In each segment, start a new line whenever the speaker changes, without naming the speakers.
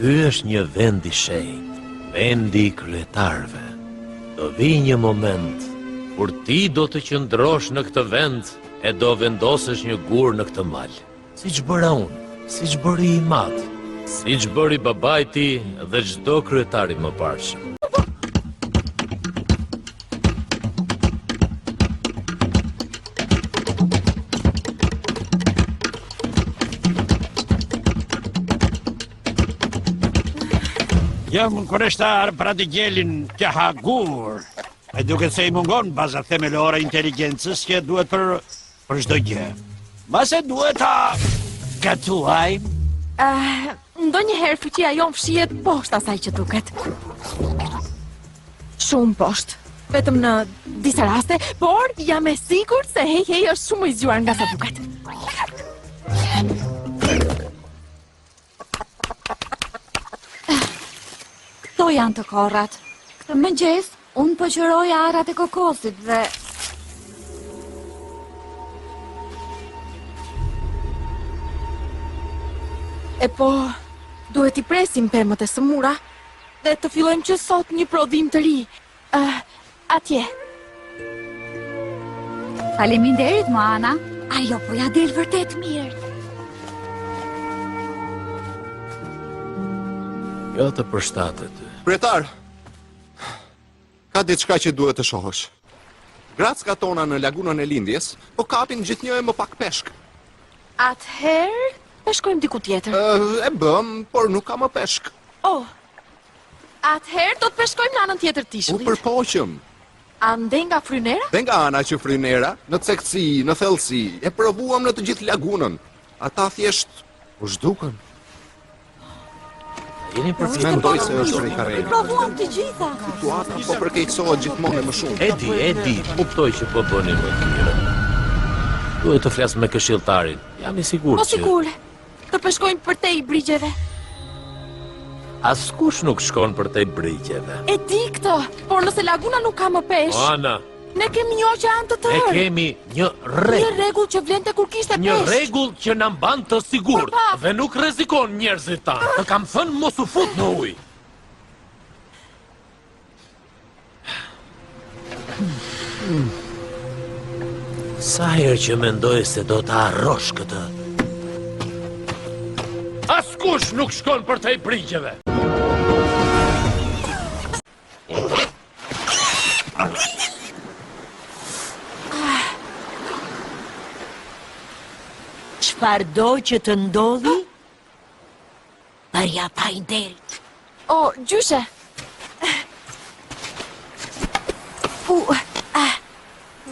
Ky është një vend i shenjtë, vendi i kryetarëve. Do vi një moment kur ti do të qëndrosh në këtë vend e do vendosësh një gur në këtë mal. Siç bëra unë, siç bëri i madh, siç bëri babai ti dhe çdo kryetar i mëparshëm.
Jam kërështar pra të gjelin të hagur. E duket se i mungon baza themelore inteligencës që duhet për çdo gjë. Mase duhet ta gatuajmë.
Ndonjëherë fuqia jon fshihet poshtë asaj që duket. Shumë poshtë. Vetëm në disa raste, por jam e sigurt se hej është shumë i zgjuar nga sa duket.
Këto janë të korrat. Këtë mëngjes, unë po qëroja arrat e kokosit dhe...
E po, duhet i presim pemët e sëmura dhe të fillojmë që sot një prodhim të ri. Atje.
Faleminderit, Moana. Ajo po ja del vërtet mirë.
Jo të përshtatet.
Kryetar, ka diçka që duhet të shohësh. Gracka tona në lagunën e lindjes, po kapin gjithnjë më pak peshk.
Atëherë, peshkojmë diku tjetër.
E bëm, por nuk ka më peshk.
Oh, atëherë do të peshkojmë në anën tjetër
U
tishullit.
përpoqëm.
Ande nga frynera?
Dhe nga ana që frynera, në cektësi, në thellësi, e provuam në të gjithë lagunën. Ata thjesht u zhdukën.
Jeni përfituar.
Mendoj se është rikarrë.
Provuam të gjitha.
Situata po përkeqësohet gjithmonë më shumë.
E di, kuptoj që po bëni më të mirë. Duhet të flas me këshilltarin. Jam i sigurt
Po sigur, të peshkojmë përtej brigjeve.
Askush nuk shkon përtej brigjeve.
E di këtë, por nëse laguna nuk ka më pesh,
Ana,
ne kemi një oqean të
ne
tërë.
kemi një
Një
rregull.
rregull që vlente kur kishte
Një
pesh.
rregull që na mban të sigurt
Pa.
dhe nuk rrezikon njerëzit tanë. Të kam thënë mos u fut në ujë. Sa herë që mendoj se do të arrosh këtë. Askush nuk shkon përtej brigjeve.
Çfarëdo që të ndodhi, përja pa i derit.
O, gjyshe.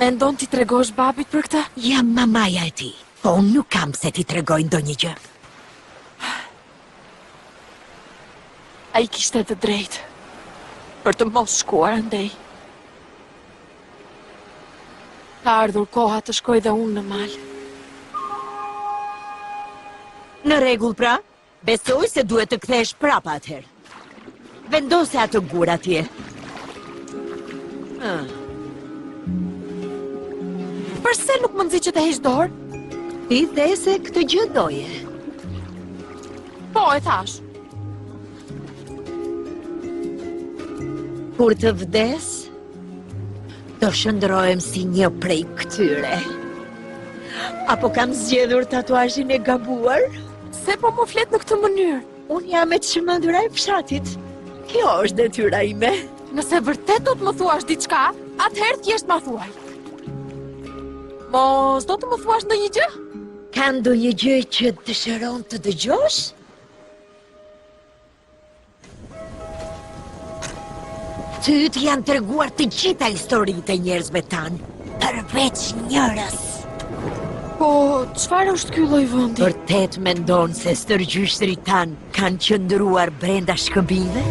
Mendon ti tregosh babit për këtë?
Jam mamaja e ti, po unë nuk kam se ti tregoj ndonjë gjë.
A i kishte të drejtë për të mos shkuar andej. Ka ardhur koha të shkoj dhe unë në mal.
Në rregull pra, besoj se duhet të kthesh prapa atëherë. Vendose atë gur atje.
Përse nuk më nxit që të heq dorë?
Ti the se këtë gjë doje.
Po, e thash.
Kur të vdes, do shndrohem si një prej këtyre. Apo kam zgjedhur tatuazhin e gabuar?
Se po më flet në këtë mënyrë?
Unë jam e çmendur e fshatit. Kjo është detyra ime.
Nëse vërtet do të më thuash diçka, atëherë thjesht ma thuaj. Mos do të më thuash ndonjë gjë?
Ka ndonjë gjë që dëshiron të dëgjosh? Ty të janë treguar të gjitha historitë e njerëzve tanë, përveç njërës.
Po, çfarë është ky lloj vendi?
Vërtet mendon se stërgjyshtërit tanë kanë qëndruar brenda shkëmbive?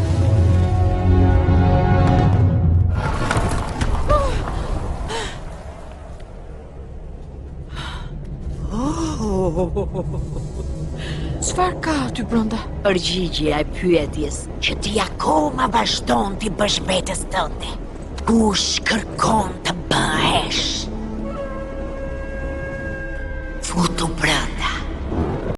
Çfarë ka aty brenda?
Përgjigjja e pyetjes që ti akoma vazhdon t'i bësh vetes tënde. Kush kërkon të bëhesh?